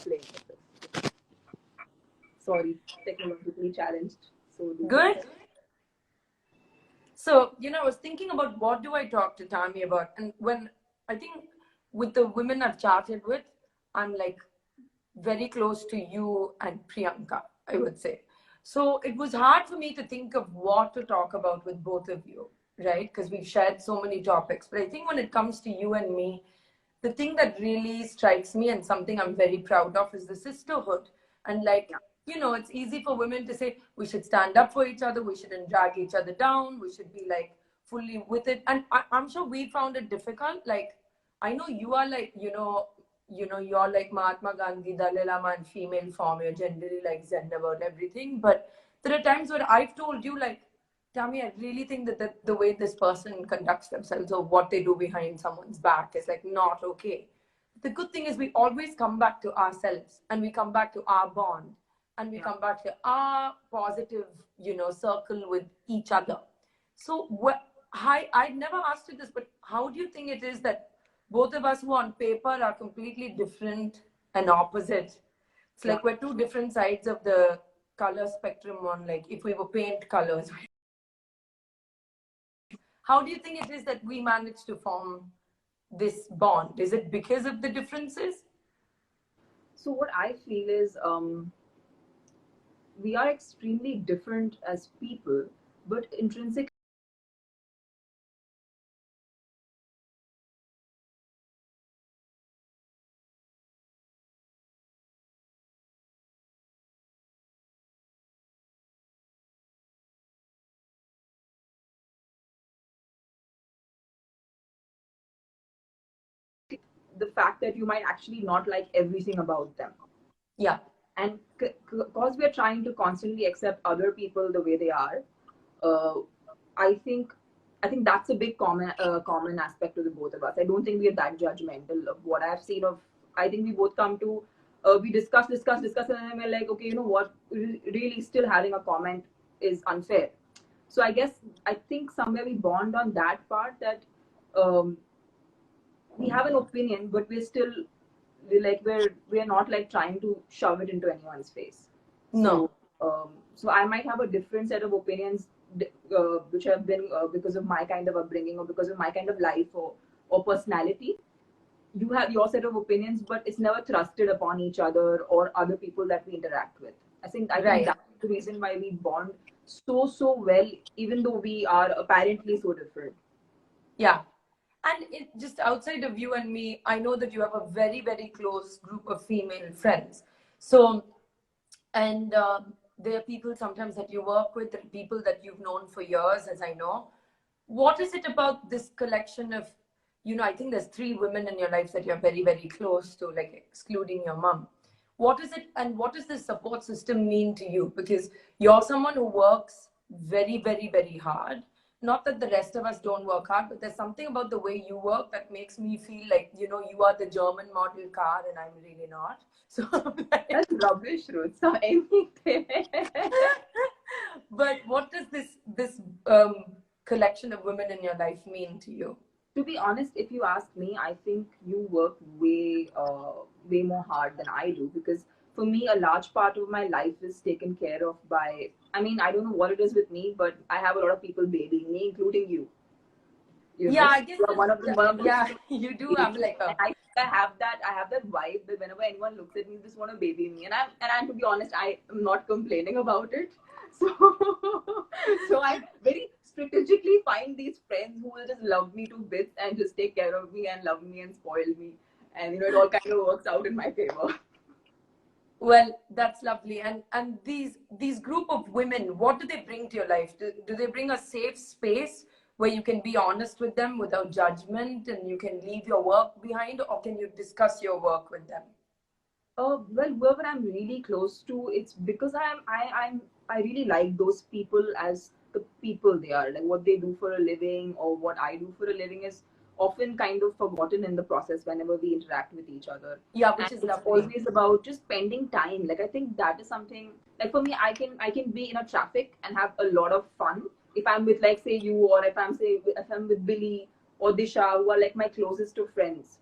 playing with it. Sorry, technologically challenged. So good. So, I was thinking about what do I talk to Tammy about? And when I think with the women I've chatted with, I'm like very close to you and Priyanka, I would say. So it was hard for me to think of what to talk about with both of you, right? Because we've shared so many topics. But I think when it comes to you and me, the thing that really strikes me and something I'm very proud of is the sisterhood. And like, it's easy for women to say we should stand up for each other, we shouldn't drag each other down, we should be like fully with it. And I'm sure we found it difficult. Like, I know you are like, you're like Mahatma Gandhi, Dalai Lama, and female form. You're generally like zen about everything. But there are times where I've told you, like, Tammy, I really think that the way this person conducts themselves or what they do behind someone's back is like not okay. The good thing is we always come back to ourselves and we come back to our bond and we come back to our positive, circle with each other. So I'd never asked you this, but how do you think it is that both of us who on paper are completely different and opposite? It's like we're two different sides of the color spectrum on, like, if we were paint colors. How do you think it is that we managed to form this bond? Is it because of the differences? So what I feel is we are extremely different as people, but intrinsically the fact that you might actually not like everything about them. Yeah. And because we're trying to constantly accept other people the way they are, uh, I think that's a big common aspect to the both of us. I don't think we are that judgmental of what I've seen of. I think we both come to we discuss, and then we're like, okay, you know what? Really, still having a comment is unfair. So I think somewhere we bond on that part that um, we have an opinion, but we're not like trying to shove it into anyone's face. No. So I might have a different set of opinions, which have been because of my kind of upbringing or because of my kind of life or personality. You have your set of opinions, but it's never thrusted upon each other or other people that we interact with. I think that's the reason why we bond so well, even though we are apparently so different. Yeah. And just outside of you and me, I know that you have a very, very close group of female friends. So, and there are people sometimes that you work with, there are people that you've known for years, as I know. What is it about this collection of, I think there's 3 women in your life that you're very, very close to, like excluding your mom. What is it, and what does this support system mean to you? Because you're someone who works very, very, very hard. Not that the rest of us don't work hard, but there's something about the way you work that makes me feel like, you are the German model car and I'm really not. So that's rubbish, Ruth. So anything. But what does this collection of women in your life mean to you? To be honest, if you ask me, I think you work way more hard than I do, because for me, a large part of my life is taken care of by. I mean, I don't know what it is with me, but I have a lot of people babying me, including you. I guess one of the yeah, you do have like a. I have that vibe that whenever anyone looks at me, they just want to baby me, and I'm to be honest, I am not complaining about it. So so I very strategically find these friends who will just love me to bits and just take care of me and love me and spoil me, and it all kind of works out in my favor. Well, that's lovely. And these group of women, what do they bring to your life? Do they bring a safe space where you can be honest with them without judgment and you can leave your work behind, or can you discuss your work with them? Well, whoever I'm really close to, it's because I really like those people as the people they are. Like what they do for a living or what I do for a living is often kind of forgotten in the process whenever we interact with each other. Yeah, which is lovely. Always about just spending time. Like I think that is something, like for me, I can be in a traffic and have a lot of fun if I'm with, like, say, you, or if I'm with Billy or Disha, who are like my closest of friends.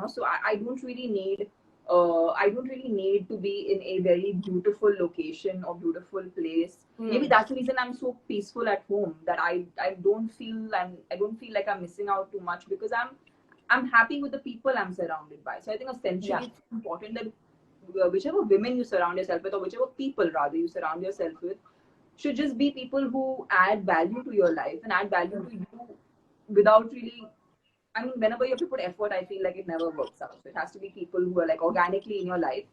So I don't really need I don't really need to be in a very beautiful location or beautiful place. Maybe that's the reason I'm so peaceful at home, that I don't feel I don't feel like I'm missing out too much, because I'm happy with the people I'm surrounded by. So I think essentially it's important that whichever women you surround yourself with, or whichever people rather you surround yourself with, should just be people who add value to your life and add value to you without really. I mean, whenever you have to put effort, I feel like it never works out. So it has to be people who are like organically in your life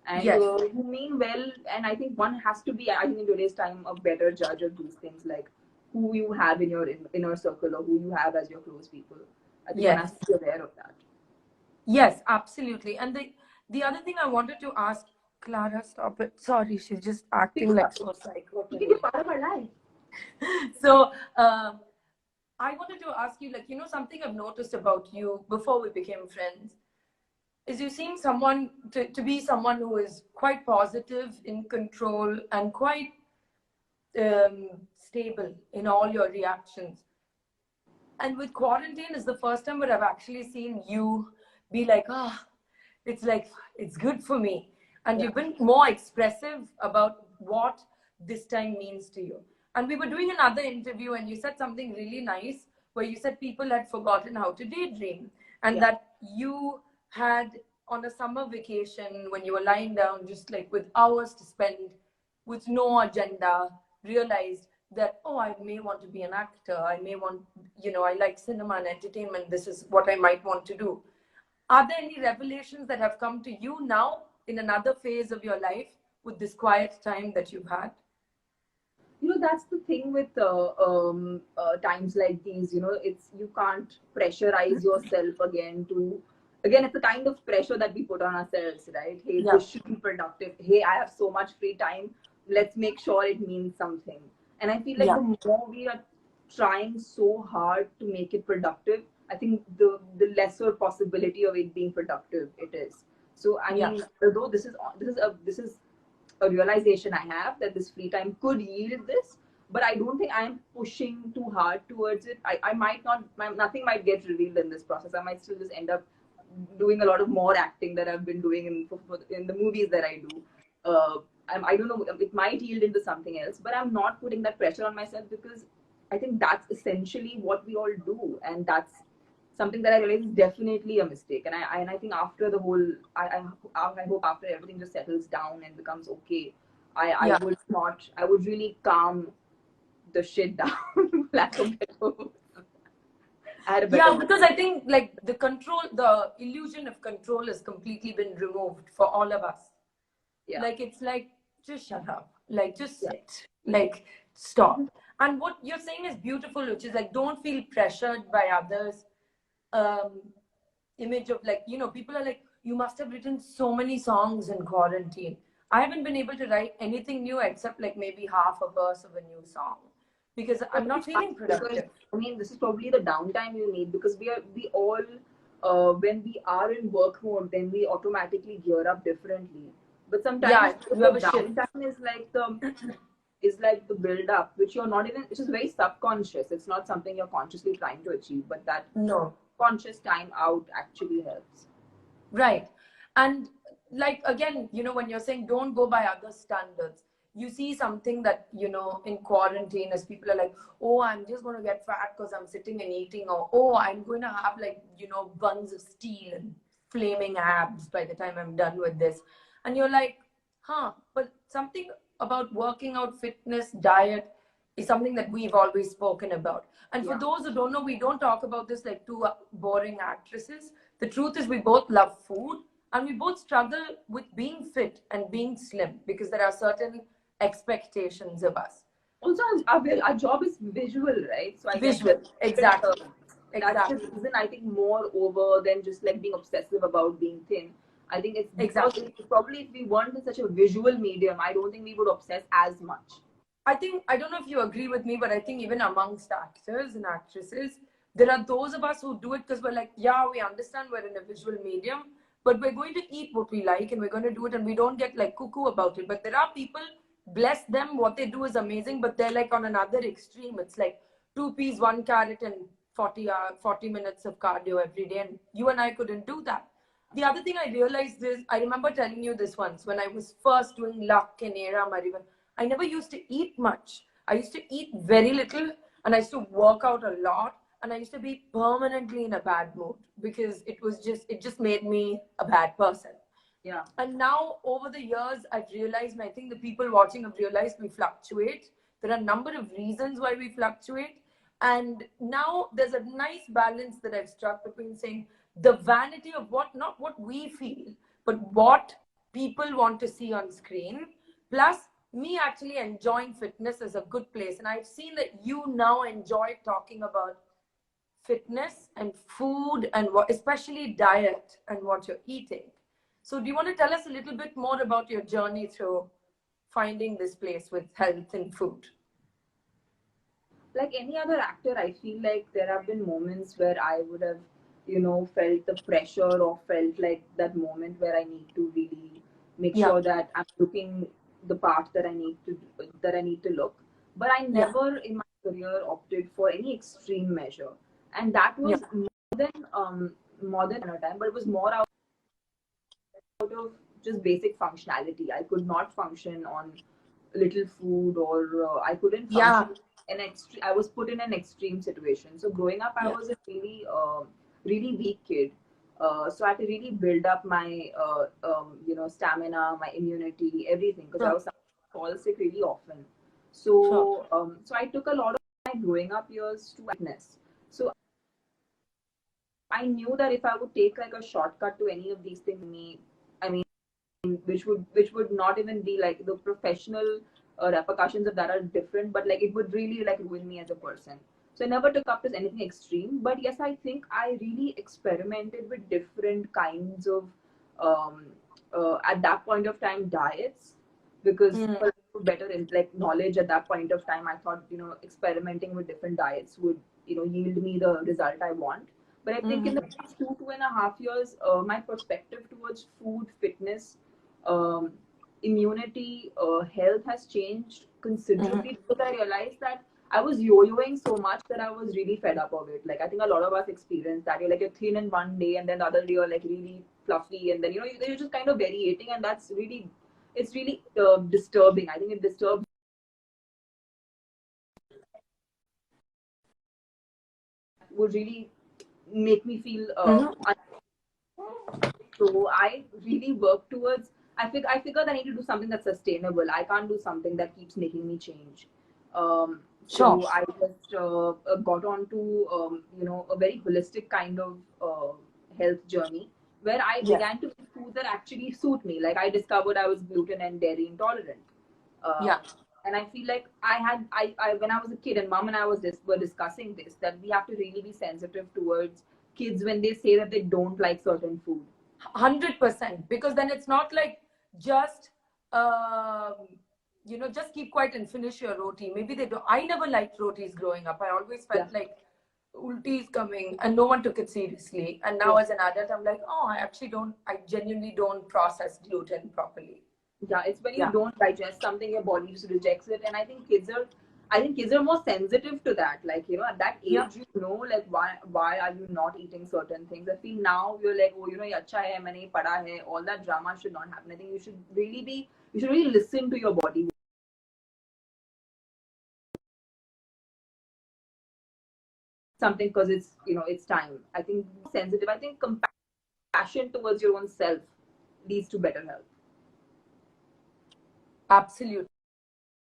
and Yes. who mean well. And I think one has to be, I think in today's time, a better judge of these things, like who you have in your inner circle or who you have as your close people. I think one has to be aware of that. Yes, absolutely. And the other thing I wanted to ask, Clara, stop it. Sorry, she's just acting like so psycho You today. can be part of our life. So, I wanted to ask you, like, something I've noticed about you before we became friends is you seem someone to be someone who is quite positive, in control, and quite stable in all your reactions. And with quarantine is the first time where I've actually seen you be like, it's good for me. And you've been more expressive about what this time means to you. And we were doing another interview and you said something really nice where you said people had forgotten how to daydream, and that you had on a summer vacation when you were lying down just like with hours to spend with no agenda, realized that, oh, I may want to be an actor. I may want, I like cinema and entertainment. This is what I might want to do. Are there any revelations that have come to you now in another phase of your life with this quiet time that you've had? That's the thing with times like these. It's, you can't pressurize yourself again, it's the kind of pressure that we put on ourselves, right? Hey, this should be productive. Hey, I have so much free time. Let's make sure it means something. And I feel like the more we are trying so hard to make it productive, I think the lesser possibility of it being productive it is. So I mean, although this is a realization I have, that this free time could yield this, but I don't think I'm pushing too hard towards it. I might not, nothing might get revealed in this process. I might still just end up doing a lot of more acting that I've been doing in the movies that I do. I don't know, it might yield into something else, but I'm not putting that pressure on myself, because I think that's essentially what we all do, and that's something that I realize is definitely a mistake. And I think after the whole, I hope after everything just settles down and becomes okay, I would really calm the shit down. Lack of better words. Because I think like the illusion of control has completely been removed for all of us. Like, it's like, just shut up, like, just sit, like, stop. And what you're saying is beautiful, which is like, don't feel pressured by others. Image of like, people are like, you must have written so many songs in quarantine. I haven't been able to write anything new except like maybe half a verse of a new song, because I'm not feeling productive. I mean, this is probably the downtime you need, because we all when we are in work mode, then we automatically gear up differently. But sometimes the downtime is like the build up, which you're not even, which is very subconscious. It's not something you're consciously trying to achieve, but that conscious time out actually helps. Right. And like, again, when you're saying don't go by other standards, you see something that, in quarantine, as people are like, oh, I'm just going to get fat because I'm sitting and eating, or, oh, I'm going to have like, buns of steel and flaming abs by the time I'm done with this. And you're like, but something about working out, fitness, diet is something that we've always spoken about. And for those who don't know, we don't talk about this like two boring actresses. The truth is we both love food and we both struggle with being fit and being slim, because there are certain expectations of us. Also, our job is visual, right? So I visual, exactly. That's the reason, I think, more over than just like being obsessive about being thin. I think it's because probably if we weren't in such a visual medium, I don't think we would obsess as much. I don't know if you agree with me, but I think even amongst actors and actresses, there are those of us who do it because we're like, yeah, we understand we're in a visual medium, but we're going to eat what we like and we're going to do it, and we don't get like cuckoo about it. But there are people, bless them, what they do is amazing, but they're like on another extreme. It's like 2 peas, 1 carrot and 40 minutes of cardio every day. And you and I couldn't do that. The other thing I realized is, I remember telling you this once, when I was first doing Luck and Era Marivan, I never used to eat much. I used to eat very little, and I used to work out a lot, and I used to be permanently in a bad mood because it just made me a bad person. Yeah. And now over the years, I've realized, and I think the people watching have realized, we fluctuate. There are a number of reasons why we fluctuate. And now there's a nice balance that I've struck between saying the vanity of what, not what we feel, but what people want to see on screen, plus me actually enjoying fitness as a good place. And I've seen that you now enjoy talking about fitness and food and what, especially diet and what you're eating. So do you want to tell us a little bit more about your journey through finding this place with health and food? Like any other actor, I feel like there have been moments where I would have, felt the pressure or felt like that moment where I need to really make Yeah. sure that I'm looking the part that I need to look. But I Yeah. never in my career opted for any extreme measure, and that Yeah. was more than a time, but it was more out of just basic functionality. I could not function on little food, or I couldn't Yeah. function in extreme. I was put in an extreme situation. So growing up, I Yeah. was a really weak kid. So I had to really build up my stamina, my immunity, everything, because I Sure. was fall sick really often. Sure. So I took a lot of my growing up years to fitness. So I knew that if I would take like a shortcut to any of these things, I mean, which would not even be like the professional repercussions of that are different, but like it would really like ruin me as a person. So I never took up to anything extreme, but yes, I think I really experimented with different kinds of um, at that point of time diets, because Mm. for better in like knowledge at that point of time, I thought experimenting with different diets would yield me the result I want. But I think in the Mm-hmm. past 2.5 years, my perspective towards food, fitness, um, immunity, health has changed Mm-hmm. considerably, because I realized that I was yo-yoing so much that I was really fed up of it. Like I think a lot of us experience that. You're thin in one day, and then the other day you're like really fluffy, and then you're just kind of variating, and it's really disturbing. I think it disturbs would really make me feel Mm-hmm. so I really work towards. I figured I need to do something that's sustainable. I can't do something that keeps making me change. Sure. So I just got on to a very holistic kind of health journey, where I Yeah. began to eat foods that actually suit me. Like I discovered I was gluten and dairy intolerant. Yeah. And I feel like I when I was a kid, and mom and I were discussing this, that we have to really be sensitive towards kids when they say that they don't like certain food. 100%, because then it's not like just just keep quiet and finish your roti. Maybe they don't. I never liked rotis growing up. I always Yeah. felt like ulti is coming and no one took it seriously. And now Yeah. as an adult, I'm like, oh, I genuinely don't process gluten properly. Yeah, it's when you Yeah. don't digest something, your body just rejects it. And I think kids are more sensitive to that. Like, at that Yeah. age, like why are you not eating certain things? I feel now you're like, oh, ye acha hai, maine ye pada hai. All that drama should not happen. I think you should really listen to your body something, because it's time. I think sensitive. I think compassion towards your own self leads to better health. Absolutely.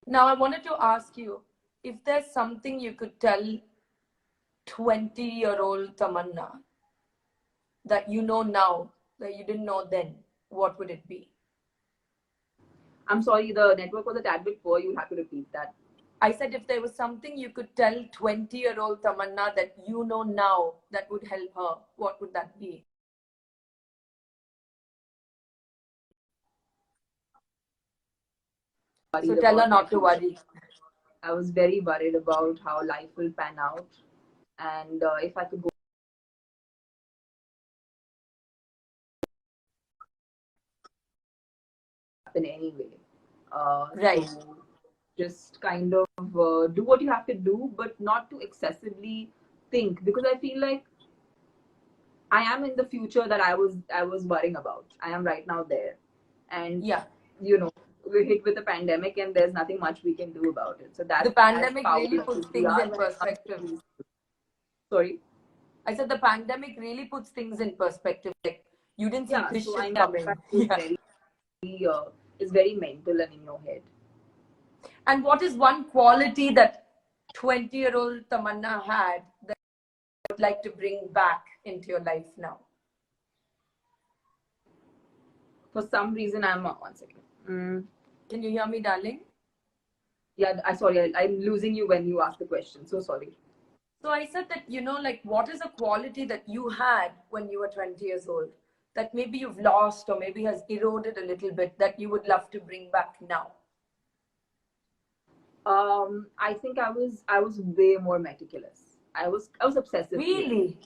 Now I wanted to ask you if there's something you could tell 20-year-old Tamanna that you know now that you didn't know then, what would it be? I'm sorry, the network was a tad bit poor. You'll have to repeat that. I said if there was something you could tell 20-year-old Tamanna that you know now that would help her, what would that be? So tell her not to worry. I was very worried about how life will pan out, and if I could go in any way. Right. So just kind of do what you have to do, but not to excessively think, because I feel like I am in the future that I was worrying about. I am right now there, and Yeah. you know, we're hit with a pandemic, and there's nothing much we can do about it. So The that's as pandemic really powerless puts as we things are in when it comes perspective. to. Sorry. I said the pandemic really puts things in perspective. Like you didn't see Yeah. this So shit I mean, coming. that Yeah. is very mental and in your head. And what is one quality that 20-year-old Tamannah had that you would like to bring back into your life now? For some reason, I'm 1 second. Can you hear me, darling? Yeah, I'm losing you when you ask the question. So sorry. So I said that, like what is a quality that you had when you were 20 years old that maybe you've lost or maybe has eroded a little bit that you would love to bring back now? I think I was way more meticulous. I was obsessive. Really?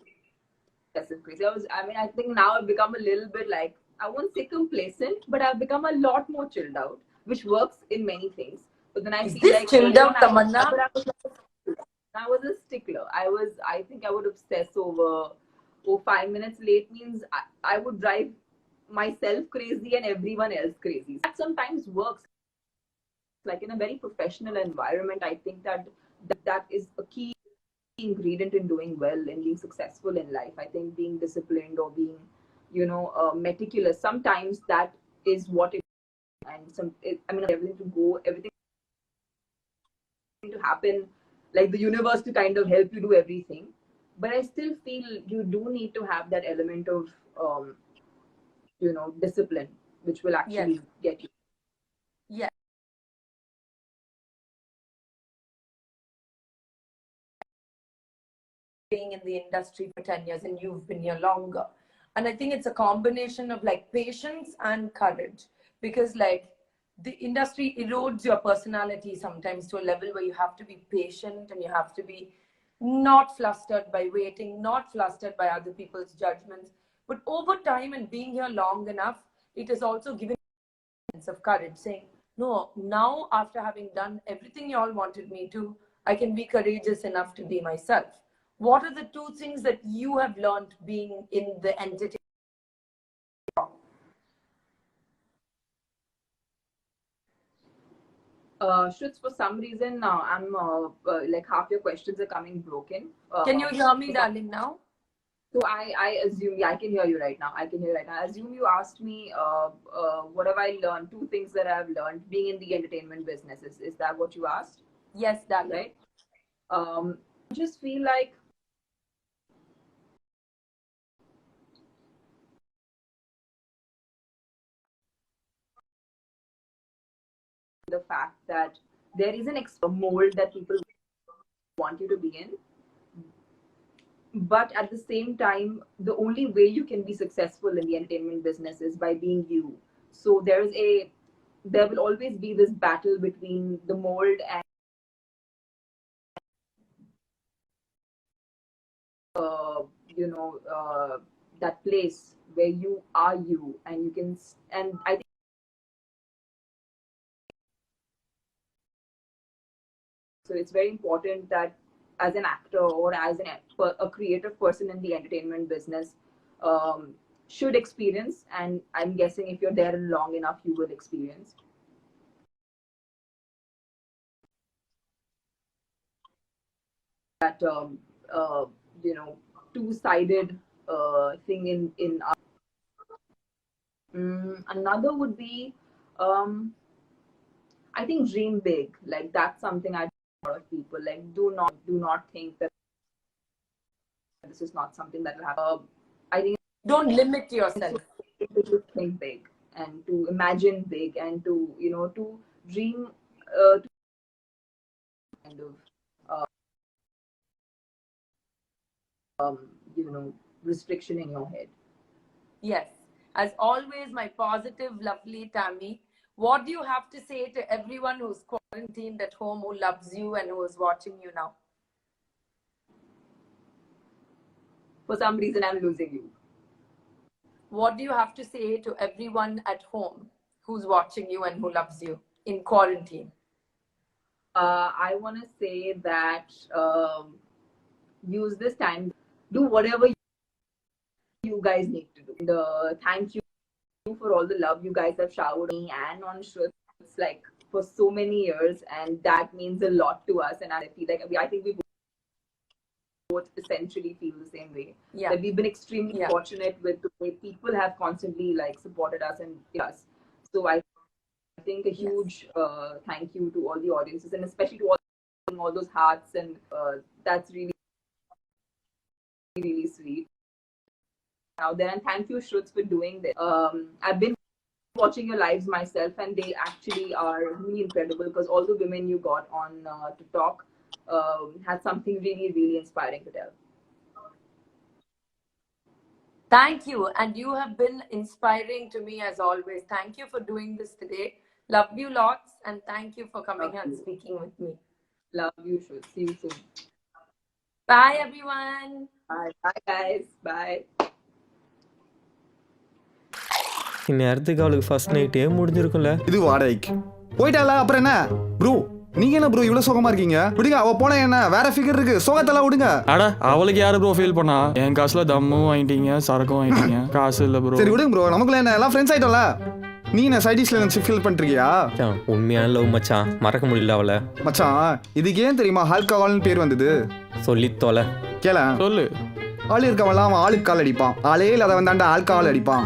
Obsessive crazy. I think now I've become a little bit like, I won't say complacent, but I've become a lot more chilled out, which works in many things. But then I Is feel this like chilled earlier on out, Tamannah? I was a stickler. I think I would obsess over, 5 minutes late means I would drive myself crazy and everyone else crazy. That sometimes works. Like in a very professional environment, I think that is a key ingredient in doing well and being successful in life. I think being disciplined or being, meticulous, sometimes that is what it, everything to go, everything to happen, like the universe to kind of help you do everything. But I still feel you do need to have that element of, discipline, which will actually Yes. get you. Yes. Being in the industry for 10 years and you've been here longer. And I think it's a combination of like patience and courage, because like the industry erodes your personality sometimes to a level where you have to be patient and you have to be not flustered by waiting, not flustered by other people's judgments. But over time and being here long enough, it has also given a sense of courage, saying, no, now after having done everything you all wanted me to, I can be courageous enough to be myself. What are the two things that you have learned being in the entertainment? Shruts, for some reason now I'm like half your questions are coming broken. Can you hear me, darling, now? So I assume, yeah, I can hear you right now. I can hear you right now. I assume you asked me what have I learned? Two things that I've learned being in the entertainment business. Is that what you asked? Yes, darling. Right. I just feel like the fact that there is an mold that people want you to be in, but at the same time, the only way you can be successful in the entertainment business is by being you. So there will always be this battle between the mold and that place where you are you, and you can, and I think so it's very important that as an actor or as a creative person in the entertainment business, should experience, and I'm guessing if you're there long enough you will experience that, uh, two-sided thing in another would be, I think, dream big. Like that's something I a lot of people like, do not think that this is not something that will happen. I think Don't limit it's yourself. so important to think big and to imagine big and to, to dream, to kind of, uh, um, restriction in your head. Yes. As always, my positive, lovely Tammy. What do you have to say to everyone who's quarantined at home, who loves you and who is watching you now? For some reason, I'm losing you. What do you have to say to everyone at home who's watching you and who loves you in quarantine? I want to say that, use this time, do whatever you guys need to do. Thank you for all the love you guys have showered me and on Shruth like for so many years, and that means a lot to us. And I feel like I think we both essentially feel the same way. Yeah. That we've been extremely fortunate with the way people have constantly like supported us and us. So I think a huge thank you to all the audiences, and especially to all those hearts, and that's really really sweet out there. And thank you, Shruth, for doing this. I've been watching your lives myself, and they actually are really incredible because all the women you got on to talk had something really, really inspiring to tell. Thank you. And you have been inspiring to me as always. Thank you for doing this today. Love you lots, and thank you for coming and speaking with me. Love you, Shruth. See you soon. Bye, everyone. Bye, guys. Bye. இந்நேரத்துக்கு அவளுக்கு first நைட்டே முடிஞ்சிருக்கும்ல. இது வாடகைக்கு போயிட்டால, அப்புறம் என்ன bro? நீங்க என்ன bro இவ்வளவு சோகமா இருக்கீங்க? விடுங்க, அவ போனா என்ன வேற ஃபிகர் இருக்கு, சோகத்தெல்லாம் விடுங்க. அட அவளுக்கு யாரு ப்ரோ ஃபீல் பண்ணா? என் காசுல தம்மும் வாங்கிட்டீங்க, சரக்கும் வாங்கிட்டீங்க, காசு இல்ல ப்ரோ. சரி விடுங்க ப்ரோ, நமக்குள்ள என்ன எல்லாம் ஃப்ரெண்ட்ஸ் ஆயிட்டோம்ல. நீ என்ன சைடிஷ்ல நினைச்சு ஃபீல் பண்றியா? உண்மையான லவ் மச்சான், மறக்க முடியல அவளை. மச்சான் இதுக்கு ஏன் தெரியுமா ஆல்கஹால்னு பேர் வந்தது? சொல்லி தொலை. கேள சொல்லு. ஆள் இருக்கவெல்லாம் அவன் ஆளுக்கு கால் அடிப்பான், ஆளே இல்லாத வந்தாண்டா ஆல்கஹால் அடிப்பான்.